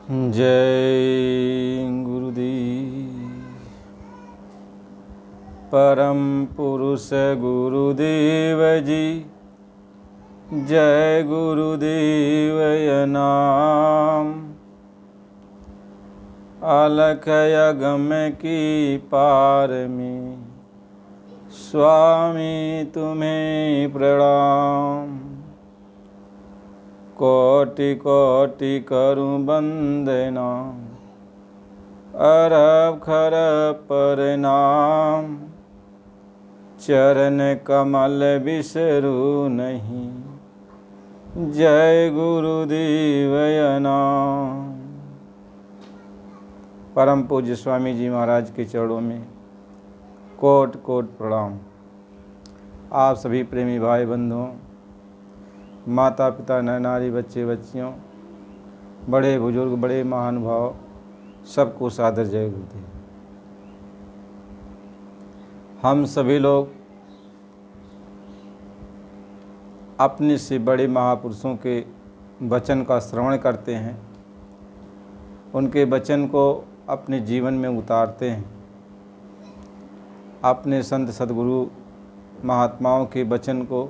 जय गुरुदेव। परम पुरुष गुरुदेव जी, जय गुरुदेव नाम। अलख यगम की पार में स्वामी तुम्हें प्रणाम। कोटि कोटि करूं वंदना, अरब खरब प्रणाम। चरण कमल बिसरू नहीं, जय गुरुदेव नाम। परम पूज्य स्वामी जी महाराज के चरणों में कोट कोट प्रणाम। आप सभी प्रेमी भाई बंधुओं, माता पिता नर नारी बच्चे बच्चियों, बड़े बुजुर्ग बड़े महानुभाव, सबको सादर जय गुरुदेव। हम सभी लोग अपने से बड़े महापुरुषों के वचन का श्रवण करते हैं, उनके वचन को अपने जीवन में उतारते हैं। अपने संत सद्गुरु महात्माओं के वचन को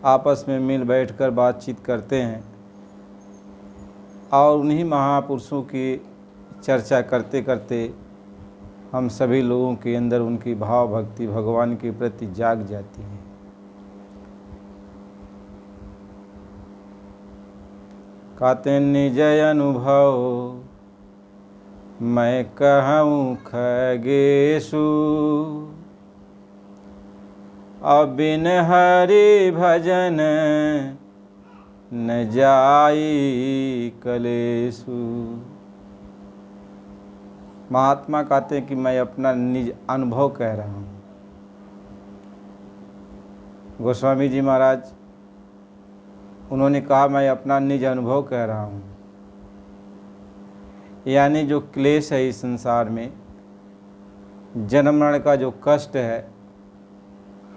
आपस में मिल बैठकर बातचीत करते हैं और उन्हीं महापुरुषों की चर्चा करते करते हम सभी लोगों के अंदर उनकी भाव भक्ति भगवान के प्रति जाग जाती है। कहते निज अनुभव मैं कहूँ खगेशु, अबिन हरि भजन न जाई कलेसु। महात्मा कहते हैं कि मैं अपना निज अनुभव कह रहा हूँ। गोस्वामी जी महाराज उन्होंने कहा मैं अपना निज अनुभव कह रहा हूँ, यानी जो क्लेश है इस संसार में, जन्म मरण का जो कष्ट है,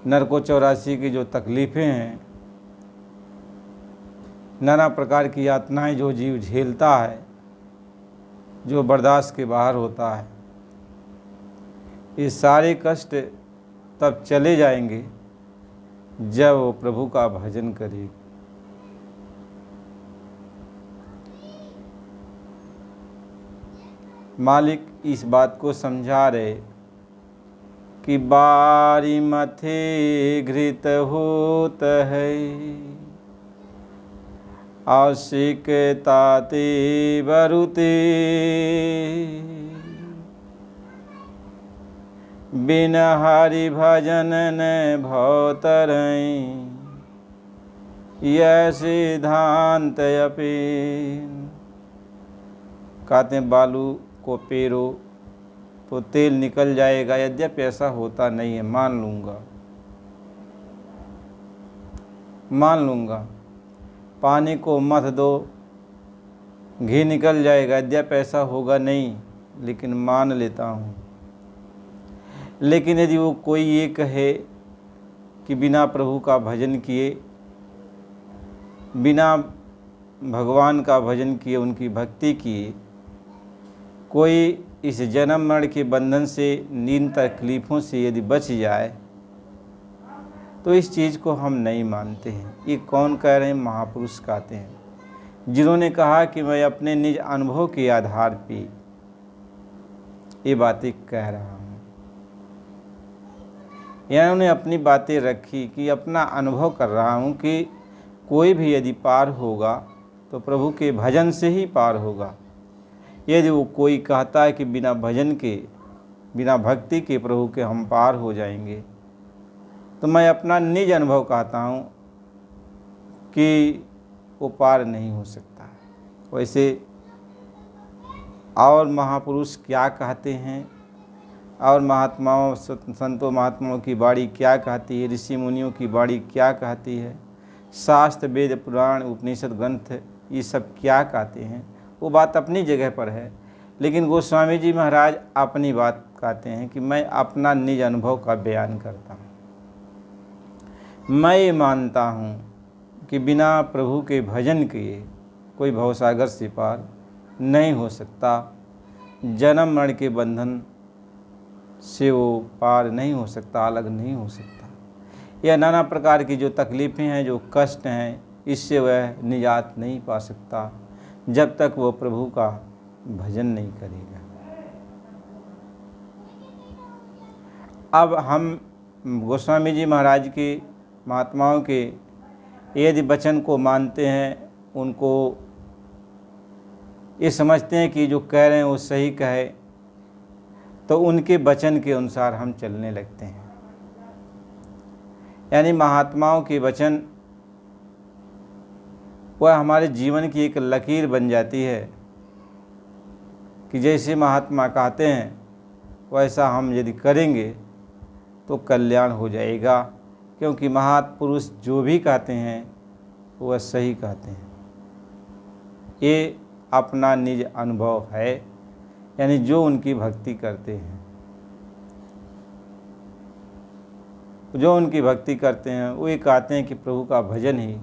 नरको 84 की जो तकलीफ़ें हैं, नाना प्रकार की यातनाएं जो जीव झेलता है, जो बर्दाश्त के बाहर होता है, ये सारे कष्ट तब चले जाएंगे जब वो प्रभु का भजन करेगी। मालिक इस बात को समझा रहे कि बारी मथे घृत होत है, आशिक ताते बरुते। बिन हरि भजन न भवतरई, यह सिद्धांत अपीन। कहते हैं बालू को पेरो तो तेल निकल जाएगा, यद्यपि ऐसा होता नहीं है। मान लूँगा। पानी को मथ दो, घी निकल जाएगा, यद्यपि ऐसा होगा नहीं, लेकिन मान लेता हूँ। लेकिन यदि वो कोई ये कहे कि बिना प्रभु का भजन किए, बिना भगवान का भजन किए, उनकी भक्ति किए, कोई इस जन्म मरण के बंधन से, नींद तकलीफ़ों से यदि बच जाए, तो इस चीज़ को हम नहीं मानते हैं। ये कौन कह रहे हैं? महापुरुष कहते हैं, जिन्होंने कहा कि मैं अपने निज अनुभव के आधार पे ये बातें कह रहा हूँ। यानी उन्हें अपनी बातें रखी कि अपना अनुभव कर रहा हूँ कि कोई भी यदि पार होगा तो प्रभु के भजन से ही पार होगा। यदि वो कोई कहता है कि बिना भजन के, बिना भक्ति के प्रभु के हम पार हो जाएंगे, तो मैं अपना निज अनुभव कहता हूँ कि वो पार नहीं हो सकता। वैसे और महापुरुष क्या कहते हैं, और महात्माओं संतों महात्माओं की वाणी क्या कहती है, ऋषि मुनियों की वाणी क्या कहती है, शास्त्र वेद पुराण उपनिषद ग्रंथ ये सब क्या कहते हैं, वो बात अपनी जगह पर है। लेकिन गोस्वामी जी महाराज अपनी बात कहते हैं कि मैं अपना निज अनुभव का बयान करता हूँ। मैं ये मानता हूँ कि बिना प्रभु के भजन किए कोई भवसागर से पार नहीं हो सकता, जन्म मरण के बंधन से वो पार नहीं हो सकता, अलग नहीं हो सकता। यह नाना प्रकार की जो तकलीफ़ें हैं, जो कष्ट हैं, इससे वह निजात नहीं पा सकता जब तक वो प्रभु का भजन नहीं करेगा। अब हम गोस्वामी जी महाराज के, महात्माओं के यदि वचन को मानते हैं, उनको ये समझते हैं कि जो कह रहे हैं वो सही कहे, तो उनके वचन के अनुसार हम चलने लगते हैं। यानी महात्माओं के वचन वह हमारे जीवन की एक लकीर बन जाती है कि जैसे महात्मा कहते हैं वैसा हम यदि करेंगे तो कल्याण हो जाएगा, क्योंकि महापुरुष जो भी कहते हैं वह सही कहते हैं। ये अपना निज अनुभव है, यानी जो उनकी भक्ति करते हैं, जो उनकी भक्ति करते हैं वो ये कहते हैं कि प्रभु का भजन ही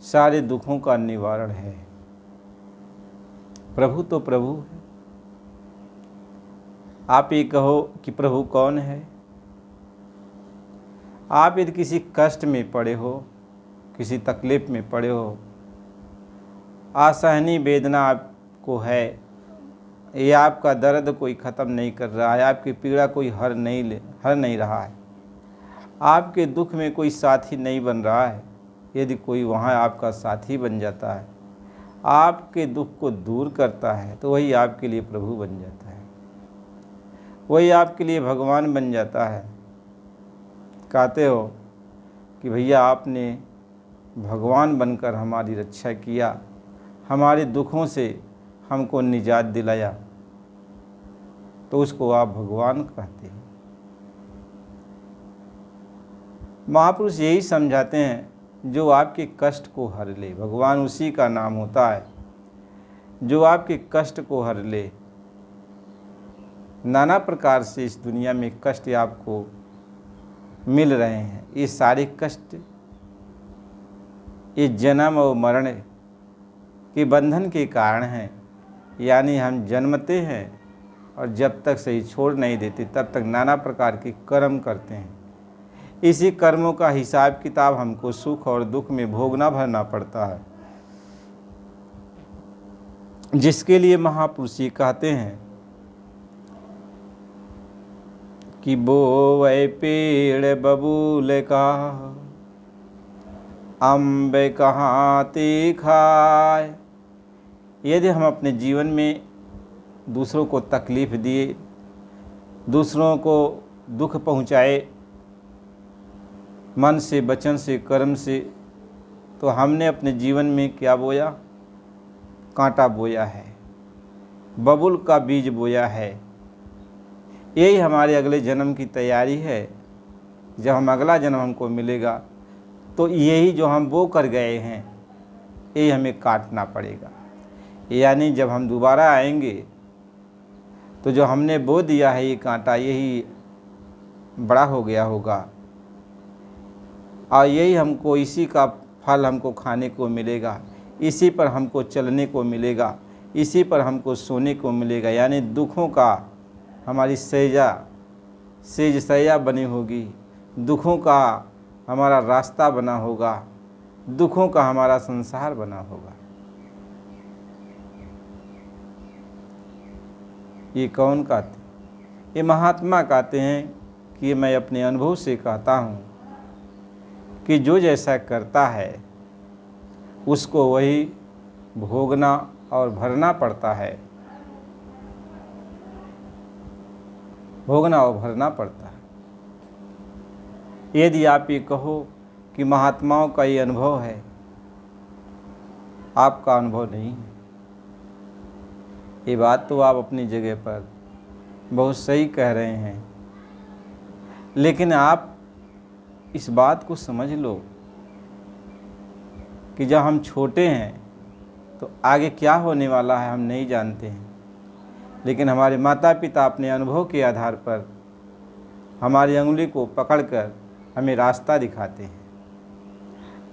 सारे दुखों का निवारण है। प्रभु तो प्रभु है। आप ये कहो कि प्रभु कौन है। आप यदि किसी कष्ट में पड़े हो, किसी तकलीफ में पड़े हो, असहनीय वेदना आपको है, ये आपका दर्द कोई ख़त्म नहीं कर रहा है, आपकी पीड़ा कोई हर नहीं रहा है, आपके दुख में कोई साथी नहीं बन रहा है, यदि कोई वहाँ आपका साथी बन जाता है, आपके दुख को दूर करता है, तो वही आपके लिए प्रभु बन जाता है, वही आपके लिए भगवान बन जाता है। कहते हो कि भैया आपने भगवान बनकर हमारी रक्षा किया, हमारे दुखों से हमको निजात दिलाया, तो उसको आप भगवान कहते हैं। महापुरुष यही समझाते हैं, जो आपके कष्ट को हर ले, भगवान उसी का नाम होता है जो आपके कष्ट को हर ले। नाना प्रकार से इस दुनिया में कष्ट आपको मिल रहे हैं, ये सारे कष्ट ये जन्म और मरण के बंधन के कारण हैं। यानी हम जन्मते हैं और जब तक सही छोड़ नहीं देते तब तक नाना प्रकार के कर्म करते हैं। इसी कर्मों का हिसाब किताब हमको सुख और दुख में भोगना भरना पड़ता है, जिसके लिए महापुरुष ये कहते हैं कि बोए पेड़ बबूल का अम्बे कहाँ ते खाए। यदि हम अपने जीवन में दूसरों को तकलीफ़ दिए, दूसरों को दुख पहुँचाए, मन से, वचन से, कर्म से, तो हमने अपने जीवन में क्या बोया? कांटा बोया है, बबूल का बीज बोया है। यही हमारे अगले जन्म की तैयारी है। जब हम अगला जन्म हमको मिलेगा तो यही जो हम बो कर गए हैं यही हमें काटना पड़ेगा। यानी जब हम दोबारा आएंगे तो जो हमने बो दिया है ये कांटा, यही बड़ा हो गया होगा और यही हमको, इसी का फल हमको खाने को मिलेगा, इसी पर हमको चलने को मिलेगा, इसी पर हमको सोने को मिलेगा। यानी दुखों का हमारी सेज सैया बनी होगी, दुखों का हमारा रास्ता बना होगा, दुखों का हमारा संसार बना होगा। ये कौन कहते? ये महात्मा कहते हैं कि मैं अपने अनुभव से कहता हूँ कि जो जैसा करता है उसको वही भोगना और भरना पड़ता है, भोगना और भरना पड़ता है। यदि आप ये कहो कि महात्माओं का ये अनुभव है, आपका अनुभव नहीं है, ये बात तो आप अपनी जगह पर बहुत सही कह रहे हैं, लेकिन आप इस बात को समझ लो कि जब हम छोटे हैं तो आगे क्या होने वाला है हम नहीं जानते हैं, लेकिन हमारे माता पिता अपने अनुभव के आधार पर हमारी अंगुली को पकड़कर हमें रास्ता दिखाते हैं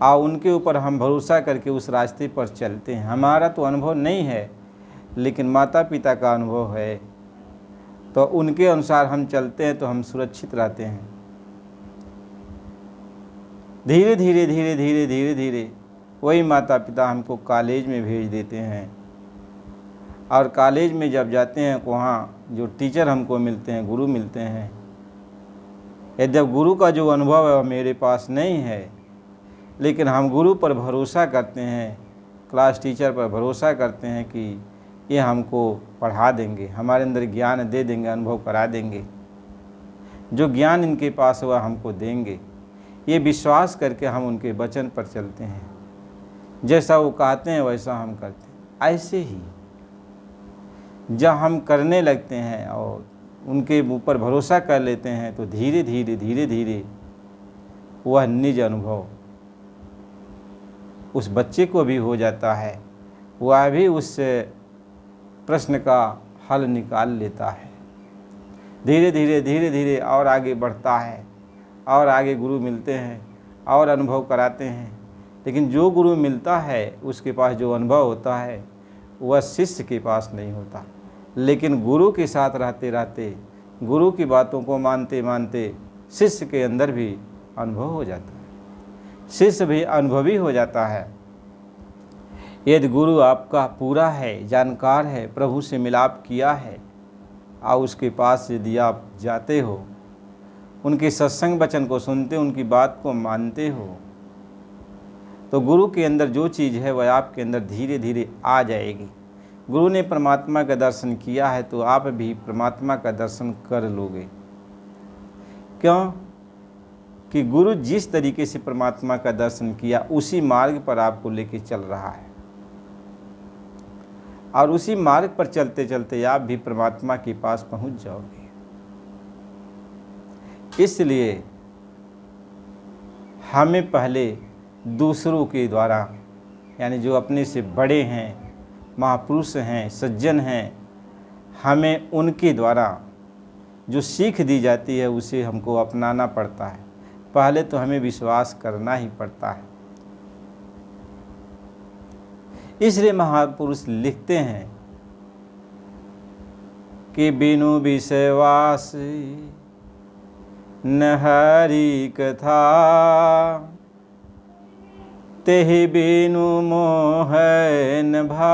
और उनके ऊपर हम भरोसा करके उस रास्ते पर चलते हैं। हमारा तो अनुभव नहीं है, लेकिन माता पिता का अनुभव है तो उनके अनुसार हम चलते हैं तो हम सुरक्षित रहते हैं। धीरे धीरे धीरे धीरे धीरे धीरे वही माता पिता हमको कॉलेज में भेज देते हैं, और कॉलेज में जब जाते हैं वहाँ जो टीचर हमको मिलते हैं, गुरु मिलते हैं, यदि गुरु का जो अनुभव है वह मेरे पास नहीं है, लेकिन हम गुरु पर भरोसा करते हैं, क्लास टीचर पर भरोसा करते हैं कि ये हमको पढ़ा देंगे, हमारे अंदर ज्ञान दे देंगे, अनुभव करा देंगे, जो ज्ञान इनके पास हुआ हमको देंगे, ये विश्वास करके हम उनके वचन पर चलते हैं। जैसा वो कहते हैं वैसा हम करते हैं। ऐसे ही जब हम करने लगते हैं और उनके ऊपर भरोसा कर लेते हैं तो धीरे धीरे धीरे धीरे वह निज अनुभव उस बच्चे को भी हो जाता है, वह भी उस प्रश्न का हल निकाल लेता है। धीरे धीरे धीरे धीरे और आगे बढ़ता है, और आगे गुरु मिलते हैं और अनुभव कराते हैं। लेकिन जो गुरु मिलता है उसके पास जो अनुभव होता है वह शिष्य के पास नहीं होता। लेकिन गुरु के साथ रहते रहते, गुरु की बातों को मानते मानते शिष्य के अंदर भी अनुभव हो जाता है, शिष्य भी अनुभवी हो जाता है। यदि गुरु आपका पूरा है, जानकार है, प्रभु से मिलाप किया है, और उसके पास यदि आप जाते हो, उनके सत्संग वचन को सुनते, उनकी बात को मानते हो, तो गुरु के अंदर जो चीज़ है वह आपके अंदर धीरे धीरे आ जाएगी। गुरु ने परमात्मा का दर्शन किया है तो आप भी परमात्मा का दर्शन कर लोगे। क्यों? कि गुरु जिस तरीके से परमात्मा का दर्शन किया उसी मार्ग पर आपको लेके चल रहा है, और उसी मार्ग पर चलते चलते आप भी परमात्मा के पास पहुंच जाओगे। इसलिए हमें पहले दूसरों के द्वारा, यानी जो अपने से बड़े हैं, महापुरुष हैं, सज्जन हैं, हमें उनके द्वारा जो सीख दी जाती है उसे हमको अपनाना पड़ता है। पहले तो हमें विश्वास करना ही पड़ता है। इसलिए महापुरुष लिखते हैं कि बिनु विश्वास न हरि कथा, तेहि बिनु मोह न भाव।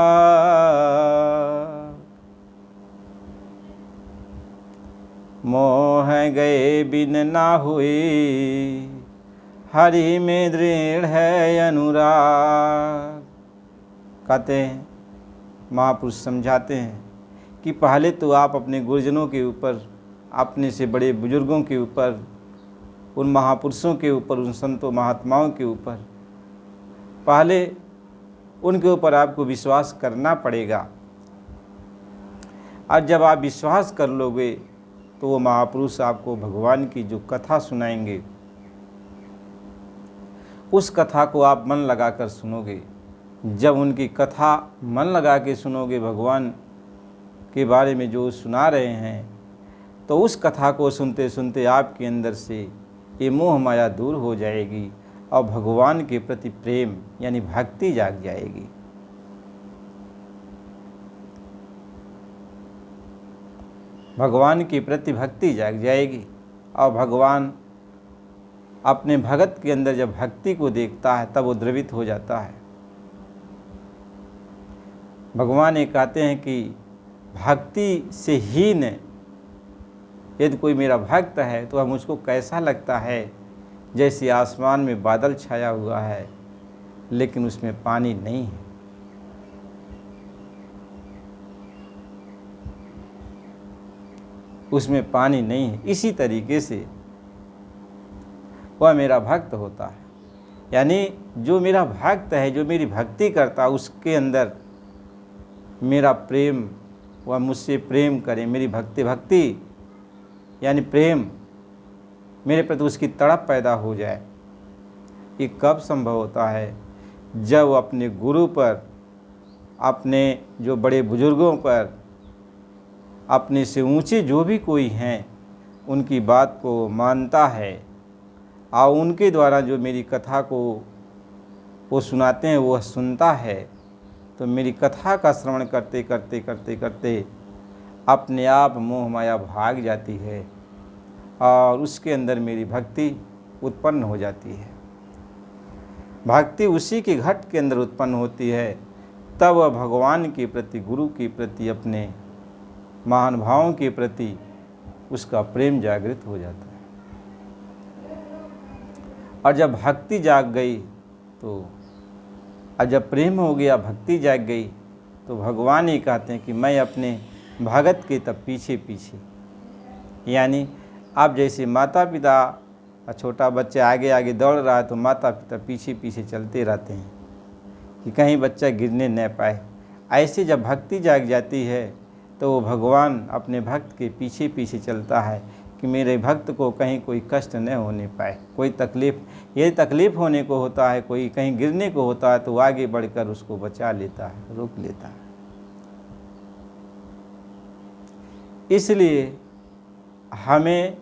मोह गए बिन ना हुए, हरि में दृढ़ है अनुराग। कहते हैं महापुरुष, समझाते हैं कि पहले तो आप अपने गुरुजनों के ऊपर, अपने से बड़े बुजुर्गों के ऊपर, उन महापुरुषों के ऊपर, उन संतों महात्माओं के ऊपर, पहले उनके ऊपर आपको विश्वास करना पड़ेगा। और जब आप विश्वास कर लोगे तो वो महापुरुष आपको भगवान की जो कथा सुनाएंगे, उस कथा को आप मन लगाकर सुनोगे। जब उनकी कथा मन लगा के सुनोगे, भगवान के बारे में जो सुना रहे हैं, तो उस कथा को सुनते सुनते आपके अंदर से ये मोह माया दूर हो जाएगी और भगवान के प्रति प्रेम यानी भक्ति जाग जाएगी। भगवान के प्रति भक्ति जाग जाएगी और भगवान अपने भगत के अंदर जब भक्ति को देखता है तब वो द्रवित हो जाता है। भगवान ये कहते हैं कि भक्ति से हीन यदि कोई मेरा भक्त है तो वह मुझको कैसा लगता है, जैसे आसमान में बादल छाया हुआ है लेकिन उसमें पानी नहीं है। उसमें पानी नहीं है, इसी तरीके से वह मेरा भक्त होता है। यानी जो मेरा भक्त है, जो मेरी भक्ति करता है, उसके अंदर मेरा प्रेम, वह मुझसे प्रेम करे, मेरी भक्ति यानी प्रेम, मेरे प्रति उसकी तड़प पैदा हो जाए। ये कब संभव होता है? जब अपने गुरु पर, अपने जो बड़े बुजुर्गों पर, अपने से ऊंचे जो भी कोई हैं उनकी बात को मानता है और उनके द्वारा जो मेरी कथा को वो सुनाते हैं वह सुनता है, तो मेरी कथा का श्रवण करते करते करते करते अपने आप मोह माया भाग जाती है और उसके अंदर मेरी भक्ति उत्पन्न हो जाती है। भक्ति उसी के घट के अंदर उत्पन्न होती है, तब वह भगवान के प्रति, गुरु के प्रति, अपने महान भावों के प्रति उसका प्रेम जागृत हो जाता है। और जब भक्ति जाग गई तो, और जब प्रेम हो गया, भक्ति जाग गई, तो भगवान ही कहते हैं कि मैं अपने भगत के तब पीछे पीछे, यानी आप जैसे माता पिता और छोटा बच्चा आगे आगे दौड़ रहा है तो माता पिता पीछे पीछे चलते रहते हैं कि कहीं बच्चा गिरने न पाए। ऐसे जब भक्ति जाग जाती है तो वो भगवान अपने भक्त के पीछे पीछे चलता है कि मेरे भक्त को कहीं कोई कष्ट न होने पाए, कोई तकलीफ़, यदि तकलीफ़ होने को होता है, कोई कहीं गिरने को होता है तो आगे बढ़कर उसको बचा लेता है, रोक लेता है। इसलिए हमें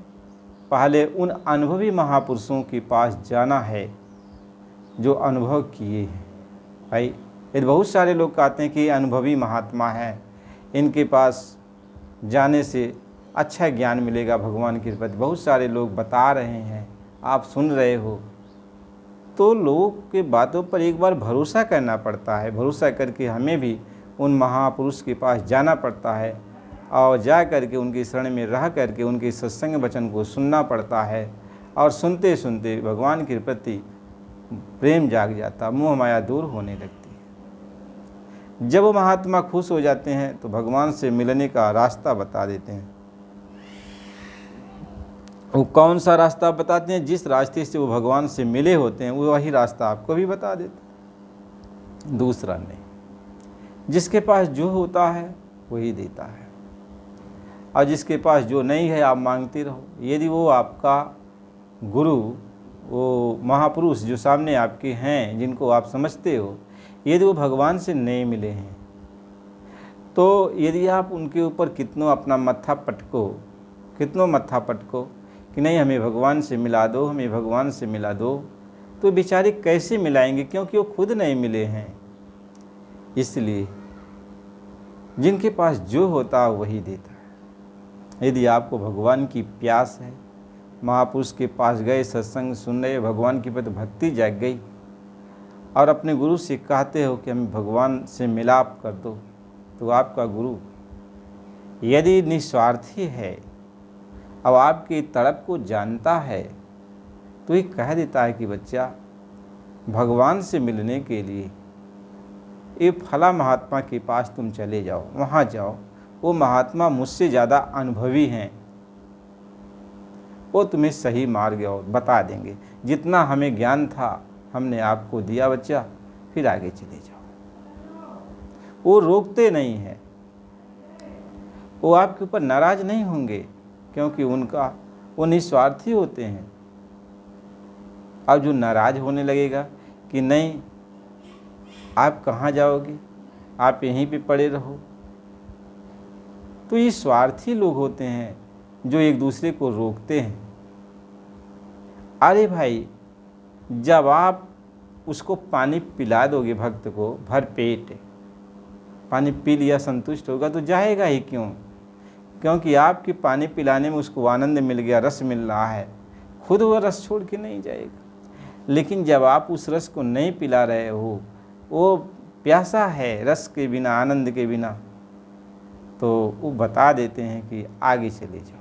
पहले उन अनुभवी महापुरुषों के पास जाना है जो अनुभव किए हैं। भाई यदि बहुत सारे लोग कहते हैं कि अनुभवी महात्मा हैं, इनके पास जाने से अच्छा ज्ञान मिलेगा भगवान के प्रति, बहुत सारे लोग बता रहे हैं, आप सुन रहे हो, तो लोग के बातों पर एक बार भरोसा करना पड़ता है। भरोसा करके हमें भी उन महापुरुष के पास जाना पड़ता है और जा करके उनकी शरण में रह करके उनके सत्संग वचन को सुनना पड़ता है। और सुनते सुनते भगवान के प्रति प्रेम जाग जाता, मोह माया दूर होने लगती है। जब वो महात्मा खुश हो जाते हैं तो भगवान से मिलने का रास्ता बता देते हैं। वो कौन सा रास्ता बताते हैं? जिस रास्ते से वो भगवान से मिले होते हैं वो वही रास्ता आपको भी बता देते हैं, दूसरा नहीं। जिसके पास जो होता है वही देता है, और जिसके पास जो नहीं है आप मांगते रहो। यदि वो आपका गुरु, वो महापुरुष जो सामने आपके हैं, जिनको आप समझते हो, यदि वो भगवान से नहीं मिले हैं, तो यदि आप उनके ऊपर कितनों अपना मत्था पटको कि नहीं हमें भगवान से मिला दो, हमें भगवान से मिला दो, तो बेचारे कैसे मिलाएंगे, क्योंकि वो खुद नहीं मिले हैं। इसलिए जिनके पास जो होता है वही देता है। यदि आपको भगवान की प्यास है, महापुरुष के पास गए, सत्संग सुन रहे, भगवान की प्रति भक्ति जाग गई और अपने गुरु से कहते हो कि हमें भगवान से मिलाप कर दो, तो आपका गुरु यदि निस्वार्थी है और आपकी तड़प को जानता है तो ये कह देता है कि बच्चा भगवान से मिलने के लिए ये फला महात्मा के पास तुम चले जाओ, वहाँ जाओ, वो महात्मा मुझसे ज़्यादा अनुभवी हैं, वो तुम्हें सही मार्ग बता देंगे। जितना हमें ज्ञान था हमने आपको दिया बच्चा, फिर आगे चले जाओ। वो रोकते नहीं हैं, वो आपके ऊपर नाराज़ नहीं होंगे, क्योंकि वो निस्वार्थी होते हैं। अब जो नाराज़ होने लगेगा कि नहीं आप कहाँ जाओगे, आप यहीं पे पड़े रहो, तो ये स्वार्थी लोग होते हैं जो एक दूसरे को रोकते हैं। अरे भाई, जब आप उसको पानी पिला दोगे, भक्त को भर पेट पानी पी लिया, संतुष्ट होगा, तो जाएगा ही क्यों? क्योंकि आपके पानी पिलाने में उसको आनंद मिल गया, रस मिल रहा है, खुद वह रस छोड़ के नहीं जाएगा। लेकिन जब आप उस रस को नहीं पिला रहे हो, वो प्यासा है रस के बिना, आनंद के बिना, तो वो बता देते हैं कि आगे चले जाओ।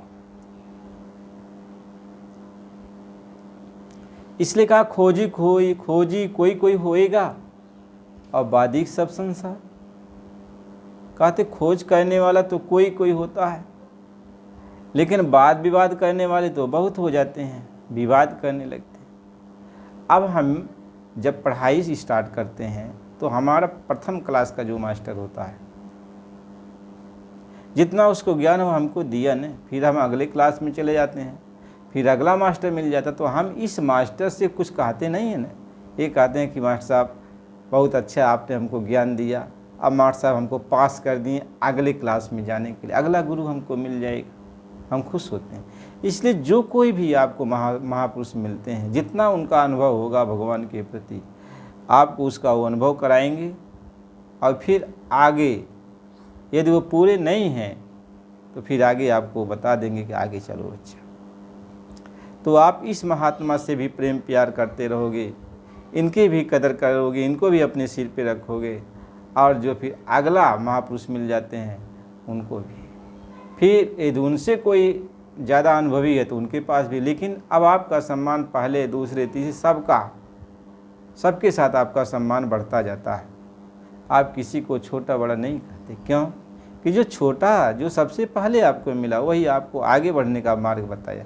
इसलिए कहा खोजी कोई कोई होएगा और बाधिक सब संसार। कहते खोज करने वाला तो कोई कोई होता है, लेकिन वाद विवाद करने वाले तो बहुत हो जाते हैं, विवाद करने लगते हैं। अब हम जब पढ़ाई स्टार्ट करते हैं तो हमारा प्रथम क्लास का जो मास्टर होता है, जितना उसको ज्ञान हो हमको दिया न, फिर हम अगले क्लास में चले जाते हैं, फिर अगला मास्टर मिल जाता, तो हम इस मास्टर से कुछ कहते नहीं हैं ना। ये कहते हैं कि मास्टर साहब बहुत अच्छा आपने हमको ज्ञान दिया, अब मास्टर साहब हमको पास कर दिए अगले क्लास में जाने के लिए, अगला गुरु हमको मिल जाएगा, हम खुश होते हैं। इसलिए जो कोई भी आपको महापुरुष मिलते हैं, जितना उनका अनुभव होगा भगवान के प्रति, आपको उसका वो अनुभव कराएंगे और फिर आगे यदि वो पूरे नहीं हैं तो फिर आगे आपको बता देंगे कि आगे चलो बच्चा। तो आप इस महात्मा से भी प्रेम प्यार करते रहोगे, इनकी भी कदर करोगे, इनको भी अपने सिर पे रखोगे, और जो फिर अगला महापुरुष मिल जाते हैं उनको भी, फिर यदि उनसे कोई ज़्यादा अनुभवी है तो उनके पास भी। लेकिन अब आपका सम्मान पहले दूसरे तीसरे सबके साथ आपका सम्मान बढ़ता जाता है। आप किसी को छोटा बड़ा नहीं कहते। क्यों? कि जो छोटा, जो सबसे पहले आपको मिला, वही आपको आगे बढ़ने का मार्ग बताया।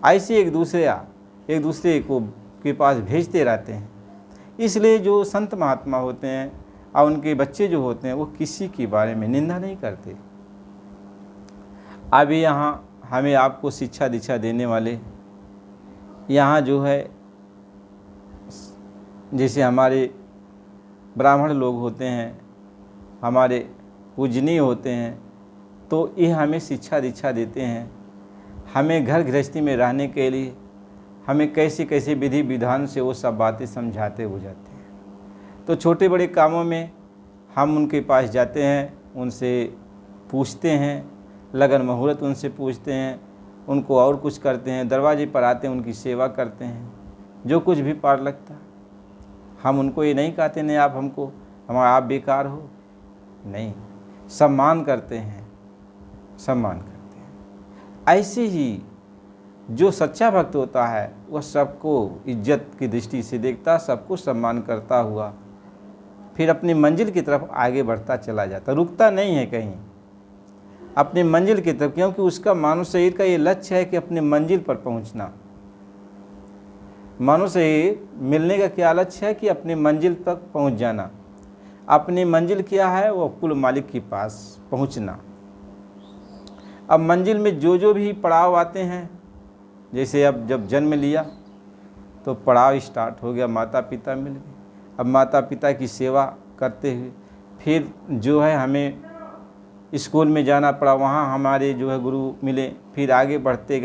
ऐसे एक दूसरे को के पास भेजते रहते हैं। इसलिए जो संत महात्मा होते हैं और उनके बच्चे जो होते हैं वो किसी के बारे में निंदा नहीं करते। अभी यहाँ हमें आपको शिक्षा दीक्षा देने वाले यहाँ जो है, जैसे हमारे ब्राह्मण लोग होते हैं, हमारे पूजनीय होते हैं, तो ये हमें शिक्षा दीक्षा देते हैं। हमें घर गृहस्थी में रहने के लिए हमें कैसे कैसे विधि विधान से वो सब बातें समझाते बुझाते हैं। तो छोटे बड़े कामों में हम उनके पास जाते हैं, उनसे पूछते हैं, लगन मुहूर्त उनसे पूछते हैं, उनको और कुछ करते हैं, दरवाजे पर आते हैं, उनकी सेवा करते हैं, जो कुछ भी पार लगता। हम उनको ये नहीं कहते नहीं आप हमको आप बेकार हो, नहीं, सम्मान करते हैं, सम्मान करते हैं। ऐसे ही जो सच्चा भक्त होता है वह सबको इज्जत की दृष्टि से देखता, सबको सम्मान करता हुआ फिर अपनी मंजिल की तरफ आगे बढ़ता चला जाता, रुकता नहीं है कहीं, अपनी मंजिल की तरफ। क्योंकि उसका मानव शरीर का ये लक्ष्य है कि अपनी मंजिल पर पहुंचना। मानव शरीर मिलने का क्या लक्ष्य है कि अपनी मंजिल तक पहुंच जाना। अपनी मंजिल क्या है? वो कुल मालिक के पास पहुंचना। अब मंजिल में जो भी पड़ाव आते हैं, जैसे अब जब जन्म लिया तो पड़ाव स्टार्ट हो गया, माता पिता मिल गए। अब माता पिता की सेवा करते हुए फिर जो है हमें स्कूल में जाना पड़ा, वहाँ हमारे जो है गुरु मिले, फिर आगे बढ़ते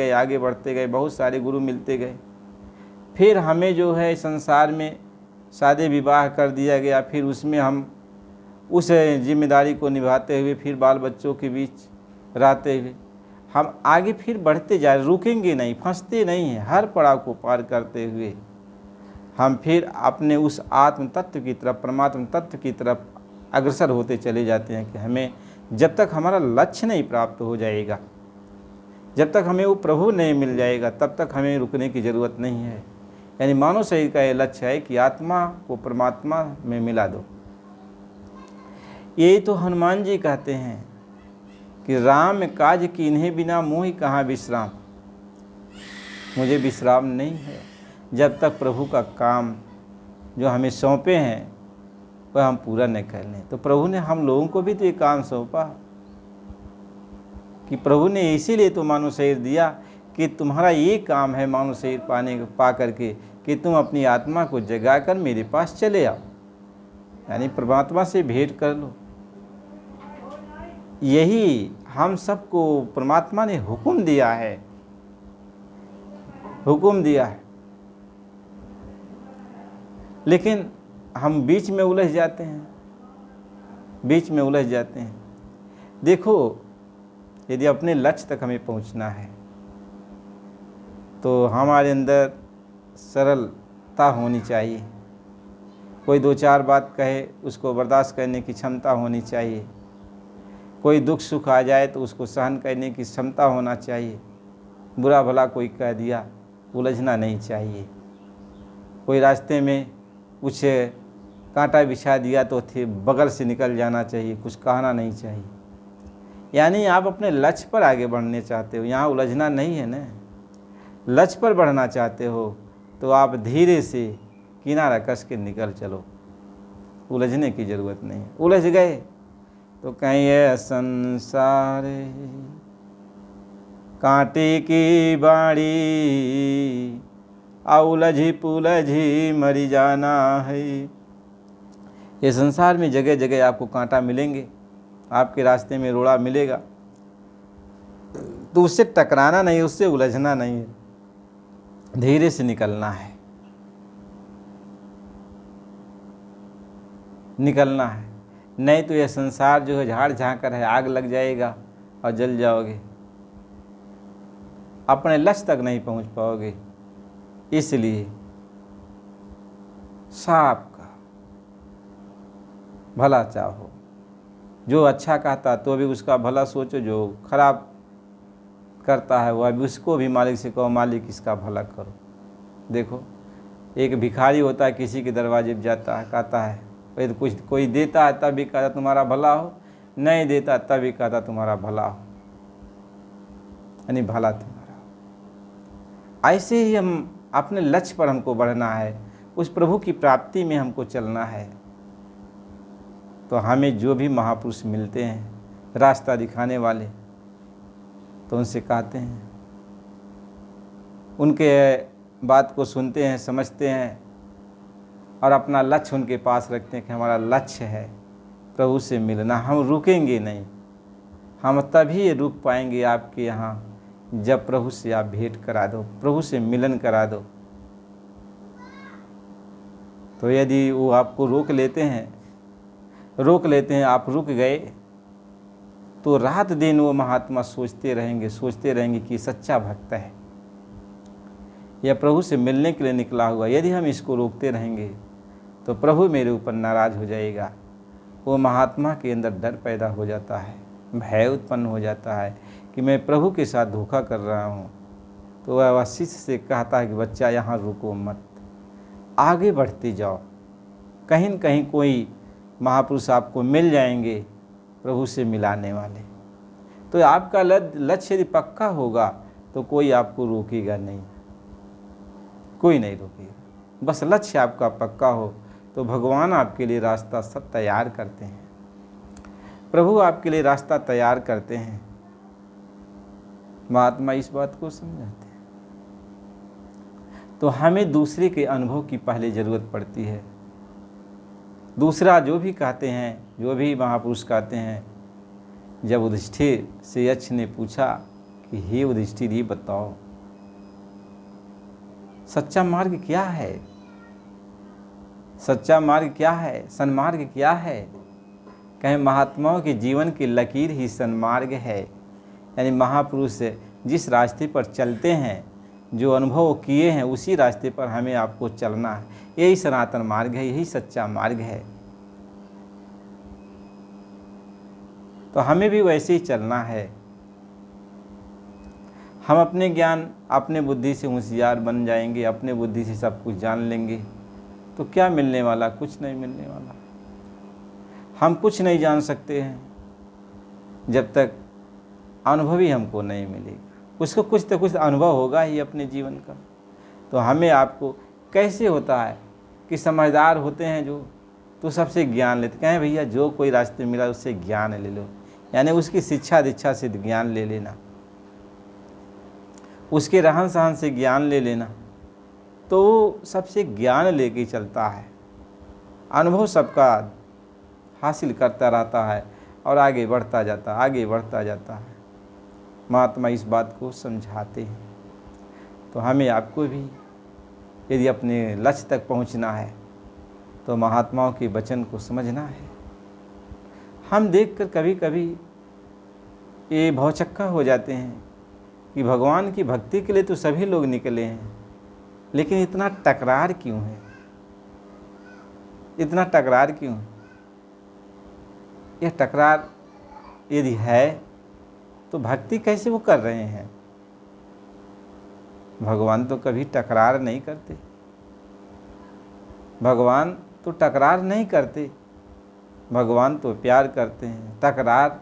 गए, बहुत सारे गुरु मिलते गए। फिर हमें जो है संसार में शादी विवाह कर दिया गया, फिर उसमें हम उस जिम्मेदारी को निभाते हुए फिर बाल बच्चों के बीच रहते हुए हम आगे फिर बढ़ते जा रहे, रुकेंगे नहीं, फंसते नहीं हैं। हर पड़ाव को पार करते हुए हम फिर अपने उस आत्म तत्व की तरफ, परमात्म तत्व की तरफ अग्रसर होते चले जाते हैं कि हमें जब तक हमारा लक्ष्य नहीं प्राप्त हो जाएगा, जब तक हमें वो प्रभु नहीं मिल जाएगा, तब तक हमें रुकने की ज़रूरत नहीं है। यानी मानव शरीर का ये लक्ष्य है कि आत्मा को परमात्मा में मिला दो। यही तो हनुमान जी कहते हैं कि राम काज कीन्हे बिना मोहि कहाँ विश्राम। मुझे विश्राम नहीं है जब तक प्रभु का काम जो हमें सौंपे हैं वह हम पूरा नहीं कर लें। तो प्रभु ने हम लोगों को भी तो ये काम सौंपा कि प्रभु ने इसीलिए तो मानव शरीर दिया कि तुम्हारा ये काम है मानव शरीर पा करके कि तुम अपनी आत्मा को जगा कर मेरे पास चले आओ, यानी परमात्मा से भेंट कर लो। यही हम सबको परमात्मा ने हुक्म दिया है, हुक्म दिया है। लेकिन हम बीच में उलझ जाते हैं, बीच में उलझ जाते हैं। देखो, यदि अपने लक्ष्य तक हमें पहुंचना है तो हमारे अंदर सरलता होनी चाहिए। कोई दो चार बात कहे उसको बर्दाश्त करने की क्षमता होनी चाहिए। कोई दुख सुख आ जाए तो उसको सहन करने की क्षमता होना चाहिए। बुरा भला कोई कह दिया, उलझना नहीं चाहिए। कोई रास्ते में कुछ कांटा बिछा दिया तो बगल से निकल जाना चाहिए, कुछ कहना नहीं चाहिए। यानी आप अपने लक्ष्य पर आगे बढ़ने चाहते हो, यहाँ उलझना नहीं है ना। लक्ष्य पर बढ़ना चाहते हो तो आप धीरे से किनारा कस के निकल चलो, उलझने की ज़रूरत नहीं। उलझ गए तो कहीं है संसार कांटे की बाड़ी, उलझी पुलझी मरी जाना है। ये संसार में जगह जगह आपको कांटा मिलेंगे, आपके रास्ते में रोड़ा मिलेगा, तो उससे टकराना नहीं, उससे उलझना नहीं है, धीरे से निकलना है। निकलना है, नहीं तो यह संसार जो है झाड़ झांकर है, आग लग जाएगा और जल जाओगे, अपने लक्ष्य तक नहीं पहुंच पाओगे। इसलिए सबका भला चाहो, जो अच्छा कहता तो भी उसका भला सोचो, जो खराब करता है वह भी उसको भी मालिक से कहो मालिक इसका भला करो। देखो एक भिखारी होता है, किसी के दरवाजे पर जाता है, कहता है तो कुछ कोई देता है तब भी कहता तुम्हारा भला हो, नहीं देता तब भी कहता तुम्हारा भला हो, यानी भला तुम्हारा हो। ऐसे ही हम अपने लक्ष्य पर हमको बढ़ना है, उस प्रभु की प्राप्ति में हमको चलना है। तो हमें जो भी महापुरुष मिलते हैं रास्ता दिखाने वाले, तो उनसे कहते हैं, उनके बात को सुनते हैं, समझते हैं और अपना लक्ष्य उनके पास रखते हैं कि हमारा लक्ष्य है प्रभु से मिलना, हम रुकेंगे नहीं। हम तभी रुक पाएंगे आपके यहाँ जब प्रभु से आप भेंट करा दो, प्रभु से मिलन करा दो। तो यदि वो आपको रोक लेते हैं, आप रुक गए, तो रात दिन वो महात्मा सोचते रहेंगे कि सच्चा भक्त है, यह प्रभु से मिलने के लिए निकला हुआ। यदि हम इसको रोकते रहेंगे तो प्रभु मेरे ऊपर नाराज़ हो जाएगा। वो महात्मा के अंदर डर पैदा हो जाता है, भय उत्पन्न हो जाता है कि मैं प्रभु के साथ धोखा कर रहा हूँ। तो वह शिष्य से कहता है कि बच्चा यहाँ रुको मत, आगे बढ़ते जाओ, कहीं न कहीं कोई महापुरुष आपको मिल जाएंगे प्रभु से मिलाने वाले। तो आपका लक्ष्य यदि पक्का होगा तो कोई आपको रोकेगा नहीं, कोई नहीं रोकेगा। बस लक्ष्य आपका पक्का हो तो भगवान आपके लिए रास्ता सब तैयार करते हैं, प्रभु आपके लिए रास्ता तैयार करते हैं। महात्मा इस बात को समझाते हैं। तो हमें दूसरे के अनुभव की पहले ज़रूरत पड़ती है। दूसरा जो भी कहते हैं, जो भी महापुरुष कहते हैं, जब युधिष्ठिर से यक्ष ने पूछा कि हे युधिष्ठिर ये बताओ सच्चा मार्ग क्या है, सच्चा मार्ग क्या है, सन्मार्ग क्या है? कहें महात्माओं के जीवन की लकीर ही सन्मार्ग है, यानी महापुरुष जिस रास्ते पर चलते हैं, जो अनुभव किए हैं उसी रास्ते पर हमें आपको चलना है। यही सनातन मार्ग है, यही सच्चा मार्ग है। तो हमें भी वैसे ही चलना है। हम अपने ज्ञान, अपने बुद्धि से होशियार बन जाएंगे, अपने बुद्धि से सब कुछ जान लेंगे, तो क्या मिलने वाला? कुछ नहीं मिलने वाला। हम कुछ नहीं जान सकते हैं जब तक अनुभवी हमको नहीं मिलेगा। उसको कुछ तो कुछ अनुभव होगा ही अपने जीवन का। तो हमें आपको कैसे होता है कि समझदार होते हैं जो, तो सबसे ज्ञान लेते। कहें भैया जो कोई रास्ते मिला उससे ज्ञान ले लो, यानी उसकी शिक्षा दीक्षा से ज्ञान ले लेना, उसके रहन सहन से ज्ञान ले लेना, तो सबसे ज्ञान लेके चलता है। अनुभव सबका हासिल करता रहता है और आगे बढ़ता जाता है, आगे बढ़ता जाता है। महात्मा इस बात को समझाते हैं। तो हमें आपको भी यदि अपने लक्ष्य तक पहुंचना है तो महात्माओं के वचन को समझना है। हम देखकर कभी कभी ये भौचक्का हो जाते हैं कि भगवान की भक्ति के लिए तो सभी लोग निकले हैं, लेकिन इतना टकरार क्यों है? इतना टकरार क्यों? यह टकरार यदि है तो भक्ति कैसे वो कर रहे हैं? भगवान तो कभी टकरार नहीं करते, भगवान तो टकरार नहीं करते, भगवान तो प्यार करते हैं। टकरार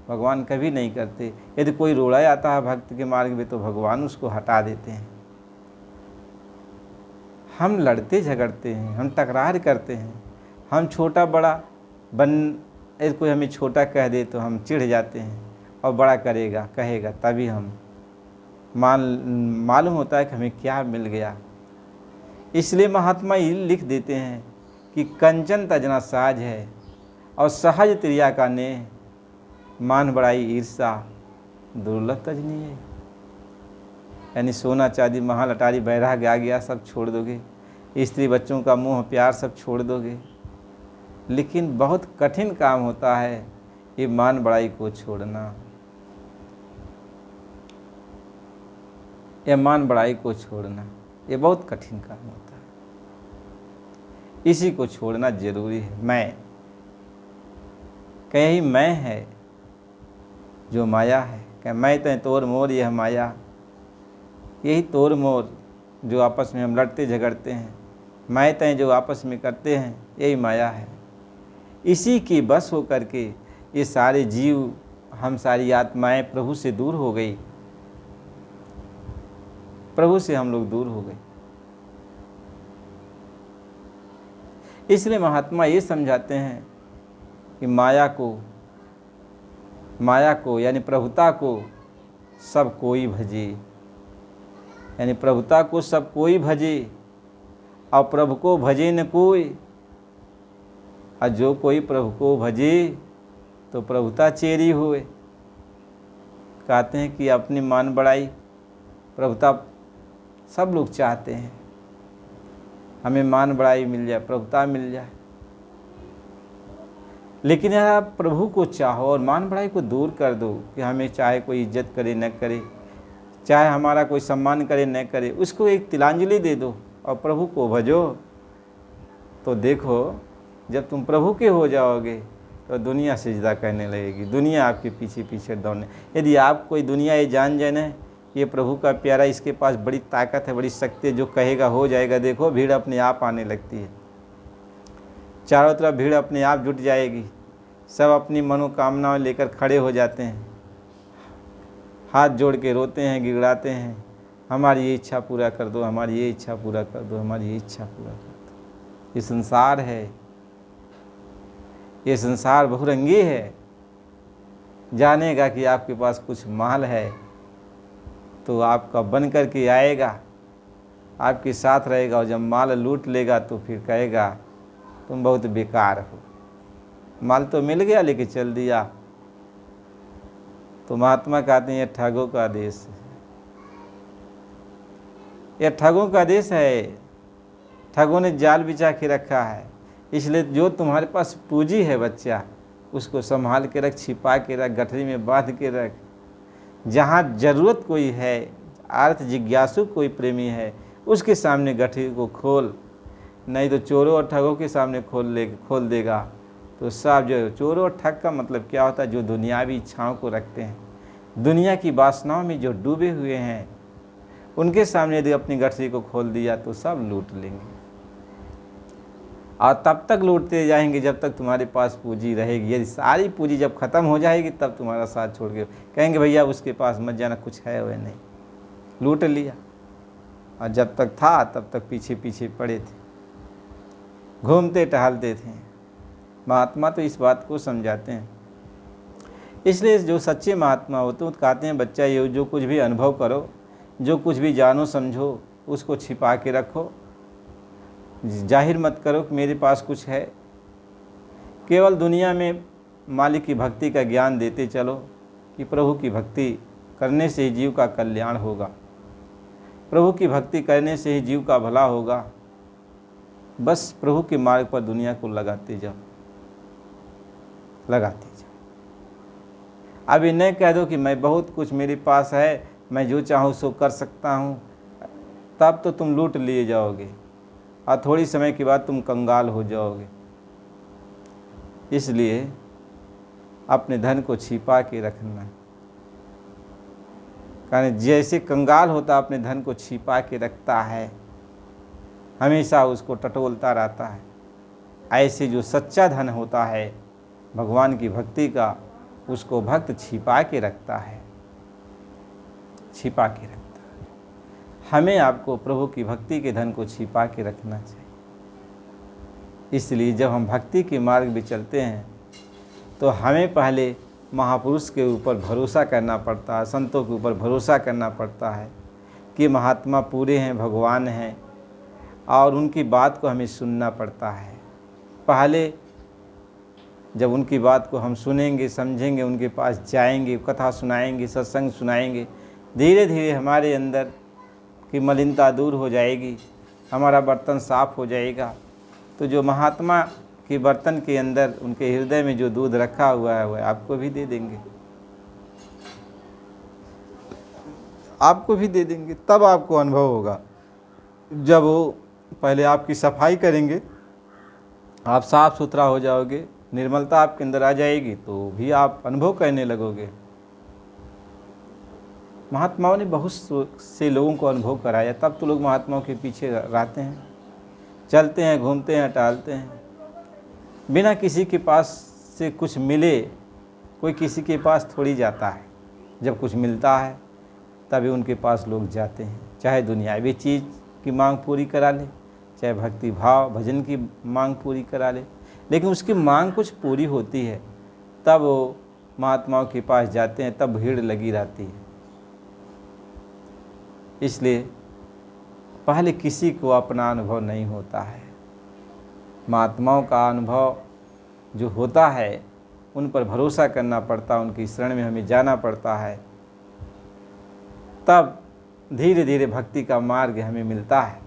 भगवान कभी नहीं करते। यदि कोई रोड़ा आता है भक्त के मार्ग में तो भगवान उसको हटा देते हैं। हम लड़ते झगड़ते हैं, हम टकरार करते हैं, हम छोटा बड़ा यदि कोई हमें छोटा कह दे तो हम चिढ़ जाते हैं और बड़ा कहेगा तभी हम मालूम होता है कि हमें क्या मिल गया। इसलिए महात्मा ये लिख देते हैं कि कंचन तजना साज है और सहज त्रिया का नेह, मान बड़ाई ईर्षा दुर्लभ तजनी है। यानी सोना चांदी महल अटारी बैराग आ गया सब छोड़ दोगे, स्त्री बच्चों का मोह प्यार सब छोड़ दोगे, लेकिन बहुत कठिन काम होता है ये मान बड़ाई को छोड़ना। यह मान बड़ाई को छोड़ना ये बहुत कठिन काम होता है। इसी को छोड़ना जरूरी है। मैं कहीं मैं है जो माया है, क्या मैं तय तोर मोर यह माया। यही तोर मोर जो आपस में हम लड़ते झगड़ते हैं, मैं तय जो आपस में करते हैं, यही माया है। इसी की बस हो करके ये सारे जीव, हम सारी आत्माएं प्रभु से दूर हो गई। प्रभु से हम लोग दूर हो गए। इसलिए महात्मा ये समझाते हैं कि माया को यानी प्रभुता को सब कोई भजे, यानी प्रभुता को सब कोई भजे और प्रभु को भजे न कोई। और जो कोई प्रभु को भजे तो प्रभुता चेरी हुए। कहते हैं कि अपनी मान बढ़ाई प्रभुता सब लोग चाहते हैं, हमें मान बढ़ाई मिल जाए, प्रभुता मिल जाए। लेकिन यार आप प्रभु को चाहो और मान बढ़ाई को दूर कर दो कि हमें चाहे कोई इज्जत करे न करे, चाहे हमारा कोई सम्मान करे न करे, उसको एक तिलांजलि दे दो और प्रभु को भजो। तो देखो जब तुम प्रभु के हो जाओगे तो दुनिया सिजदा करने लगेगी, दुनिया आपके पीछे पीछे दौड़ने। यदि आप कोई दुनिया ये जान जाए ना ये प्रभु का प्यारा, इसके पास बड़ी ताकत है, बड़ी शक्ति है, जो कहेगा हो जाएगा, देखो भीड़ अपने आप आने लगती है। चारों तरफ भीड़ अपने आप जुट जाएगी, सब अपनी मनोकामनाएं लेकर खड़े हो जाते हैं, हाथ जोड़ के रोते हैं, गिड़ाते हैं, हमारी ये इच्छा पूरा कर दो, हमारी ये इच्छा पूरा कर दो, हमारी ये इच्छा पूरा कर दो। ये संसार है, ये संसार बहुरंगी है। जानेगा कि आपके पास कुछ माल है तो आपका बन कर के आएगा, आपके साथ रहेगा, और जब माल लूट लेगा तो फिर कहेगा तुम बहुत बेकार हो, माल तो मिल गया लेकिन चल दिया। तो महात्मा कहते हैं ये ठगों का देश है, यह ठगों का देश है। ठगों ने जाल बिछा के रखा है। इसलिए जो तुम्हारे पास पूंजी है बच्चा, उसको संभाल के रख, छिपा के रख, गठरी में बांध के रख। जहाँ ज़रूरत कोई है, अर्थ जिज्ञासु कोई प्रेमी है, उसके सामने गठरी को खोल, नहीं तो चोरों और ठगों के सामने खोल देगा। तो सब जो चोरों और ठग का मतलब क्या होता है, जो दुनियावी इच्छाओं को रखते हैं, दुनिया की वासनाओं में जो डूबे हुए हैं, उनके सामने यदि अपनी गठरी को खोल दिया तो सब लूट लेंगे। और तब तक लूटते जाएंगे जब तक तुम्हारे पास पूंजी रहेगी। यदि सारी पूंजी जब ख़त्म हो जाएगी तब तुम्हारा साथ छोड़ के कहेंगे भैया उसके पास मत जाना, कुछ है वह नहीं, लूट लिया। और जब तक था तब तक पीछे पीछे पड़े थे, घूमते टहलते थे। महात्मा तो इस बात को समझाते हैं। इसलिए जो सच्चे महात्मा होते हैं तो कहते हैं बच्चा ये जो कुछ भी अनुभव करो, जो कुछ भी जानो समझो, उसको छिपा के रखो, जाहिर मत करो कि मेरे पास कुछ है। केवल दुनिया में मालिक की भक्ति का ज्ञान देते चलो कि प्रभु की भक्ति करने से ही जीव का कल्याण होगा, प्रभु की भक्ति करने से ही जीव का भला होगा। बस प्रभु के मार्ग पर दुनिया को लगाते जाओ, लगाते जाओ। अभी नहीं कह दो कि मैं बहुत कुछ मेरे पास है, मैं जो चाहूँ सो कर सकता हूँ, तब तो तुम लूट लिए जाओगे और थोड़ी समय के बाद तुम कंगाल हो जाओगे। इसलिए अपने धन को छिपा के रखना, कारण जैसे कंगाल होता अपने धन को छिपा के रखता है, हमेशा उसको टटोलता रहता है, ऐसे जो सच्चा धन होता है भगवान की भक्ति का, उसको भक्त छिपा के रखता है, छिपा के रखता है। हमें आपको प्रभु की भक्ति के धन को छिपा के रखना चाहिए। इसलिए जब हम भक्ति के मार्ग में चलते हैं तो हमें पहले महापुरुष के ऊपर भरोसा करना पड़ता है, संतों के ऊपर भरोसा करना पड़ता है कि महात्मा पूरे हैं, भगवान हैं, और उनकी बात को हमें सुनना पड़ता है। पहले जब उनकी बात को हम सुनेंगे, समझेंगे, उनके पास जाएंगे, कथा सुनाएंगे, सत्संग सुनाएंगे, धीरे धीरे हमारे अंदर की मलिनता दूर हो जाएगी, हमारा बर्तन साफ हो जाएगा। तो जो महात्मा कि बर्तन के अंदर उनके हृदय में जो दूध रखा हुआ है वह आपको भी दे देंगे, आपको भी दे देंगे। तब आपको अनुभव होगा। जब वो पहले आपकी सफाई करेंगे, आप साफ सुथरा हो जाओगे, निर्मलता आपके अंदर आ जाएगी, तो भी आप अनुभव करने लगोगे। महात्माओं ने बहुत से लोगों को अनुभव कराया, तब तो लोग महात्माओं के पीछे रहते हैं, चलते हैं, घूमते हैं, टहलते हैं। बिना किसी के पास से कुछ मिले कोई किसी के पास थोड़ी जाता है। जब कुछ मिलता है तभी उनके पास लोग जाते हैं, चाहे दुनियावी चीज़ की मांग पूरी करा ले, चाहे भक्ति भाव भजन की मांग पूरी करा ले, लेकिन उसकी मांग कुछ पूरी होती है तब वो महात्माओं के पास जाते हैं, तब भीड़ लगी रहती है। इसलिए पहले किसी को अपना अनुभव नहीं होता है। महात्माओं का अनुभव जो होता है उन पर भरोसा करना पड़ता है, उनकी शरण में हमें जाना पड़ता है, तब धीरे धीरे भक्ति का मार्ग हमें मिलता है।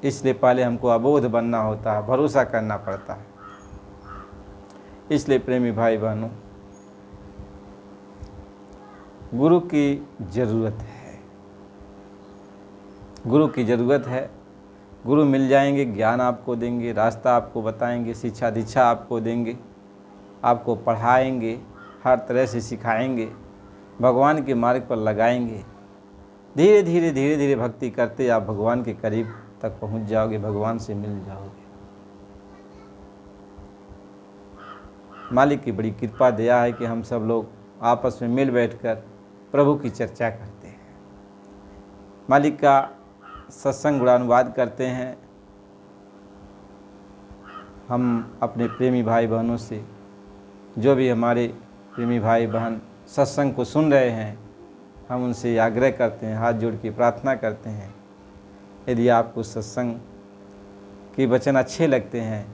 इसलिए पहले हमको अबोध बनना होता है, भरोसा करना पड़ता है। इसलिए प्रेमी भाई बहनों, गुरु की ज़रूरत है, गुरु की ज़रूरत है। गुरु मिल जाएंगे, ज्ञान आपको देंगे, रास्ता आपको बताएंगे, शिक्षा दीक्षा आपको देंगे, आपको पढ़ाएंगे, हर तरह से सिखाएंगे, भगवान के मार्ग पर लगाएंगे। धीरे धीरे धीरे धीरे भक्ति करते आप भगवान के करीब तक पहुंच जाओगे, भगवान से मिल जाओगे। मालिक की बड़ी कृपा दया है कि हम सब लोग आपस में मिल बैठकर प्रभु की चर्चा करते हैं, मालिक का सत्संग गुणानुवाद करते हैं। हम अपने प्रेमी भाई बहनों से, जो भी हमारे प्रेमी भाई बहन सत्संग को सुन रहे हैं, हम उनसे आग्रह करते हैं, हाथ जोड़ के प्रार्थना करते हैं, यदि आपको सत्संग के वचन अच्छे लगते हैं,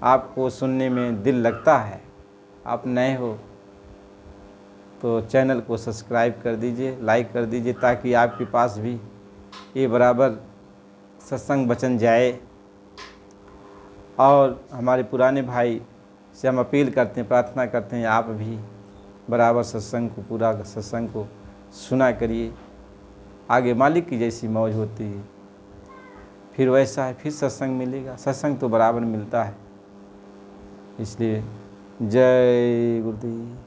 आपको सुनने में दिल लगता है, आप नए हो तो चैनल को सब्सक्राइब कर दीजिए, लाइक कर दीजिए, ताकि आपके पास भी ये बराबर सत्संग वचन जाए। और हमारे पुराने भाई से हम अपील करते हैं, प्रार्थना करते हैं, आप भी बराबर सत्संग को, पूरा सत्संग को सुना करिए। आगे मालिक की जैसी मौज होती है, फिर वैसा है, फिर सत्संग मिलेगा, सत्संग तो बराबर मिलता है। इसलिए जय गुरुदेव।